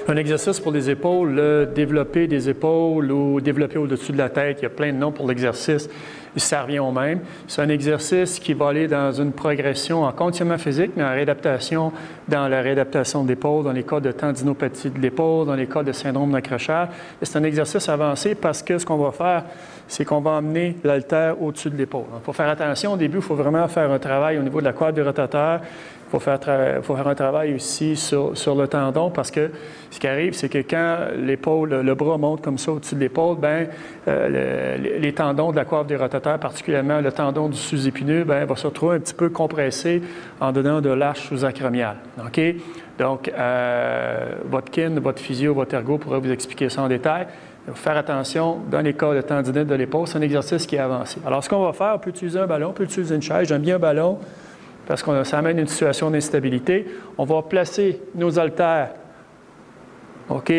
Un exercice pour les épaules, le développer des épaules ou développer au-dessus de la tête, il y a plein de noms pour l'exercice, ça revient au même. C'est un exercice qui va aller dans une progression en conditionnement physique, mais en réadaptation, dans la réadaptation de l'épaule, dans les cas de tendinopathie de l'épaule, dans les cas de syndrome d'accrochage. C'est un exercice avancé parce que ce qu'on va faire, c'est qu'on va emmener l'haltère au-dessus de l'épaule. Il faut faire attention, au début, il faut vraiment faire un travail au niveau de la coiffe du rotateur. Il faut faire un travail aussi sur le tendon parce que ce qui arrive, c'est que quand l'épaule, le bras monte comme ça au-dessus de l'épaule, les tendons de la coiffe des rotateurs, particulièrement le tendon du sous-épineux, va se retrouver un petit peu compressé en donnant de lâche sous-acromiale. OK? Donc, votre kin, votre physio, votre ergo pourrait vous expliquer ça en détail. Il faut faire attention, dans les cas de tendinite de l'épaule, c'est un exercice qui est avancé. Alors, ce qu'on va faire, on peut utiliser un ballon, on peut utiliser une chaise. J'aime bien un ballon parce que ça amène une situation d'instabilité. On va placer nos haltères, OK,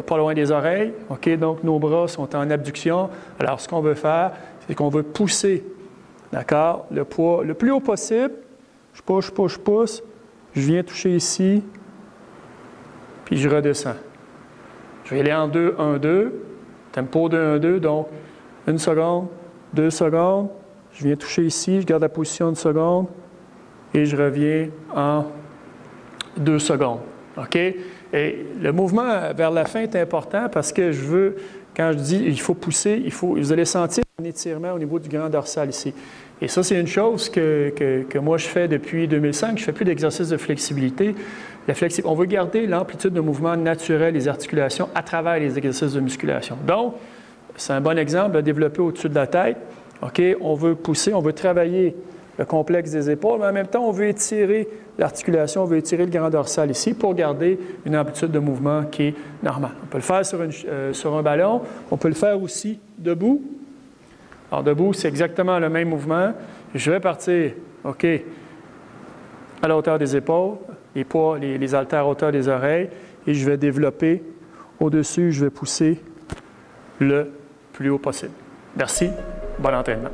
pas loin des oreilles. OK, donc nos bras sont en abduction. Alors, ce qu'on veut faire, c'est qu'on veut pousser, d'accord, le poids le plus haut possible. Je pousse. Je viens toucher ici, puis je redescends. Je vais aller en 2, 1, 2. Tempo 2, 1, 2. Donc, 1 seconde, 2 secondes. Je viens toucher ici, je garde la position 1 seconde et je reviens en 2 secondes. OK? Et le mouvement vers la fin est important parce que je veux, quand je dis il faut pousser, vous allez sentir un étirement au niveau du grand dorsal ici. Et ça, c'est une chose que moi je fais depuis 2005. Je ne fais plus d'exercice de flexibilité. On veut garder l'amplitude de mouvement naturel des articulations à travers les exercices de musculation. Donc, c'est un bon exemple de développer au-dessus de la tête. OK, on veut pousser, on veut travailler le complexe des épaules, mais en même temps, on veut étirer l'articulation, on veut étirer le grand dorsal ici pour garder une amplitude de mouvement qui est normale. On peut le faire sur un ballon, on peut le faire aussi debout. Alors, debout, c'est exactement le même mouvement. Je vais partir, OK, à la hauteur des épaules, les poids, les haltères à hauteur des oreilles, et je vais développer au-dessus, je vais pousser le plus haut possible. Merci. Bon entraînement.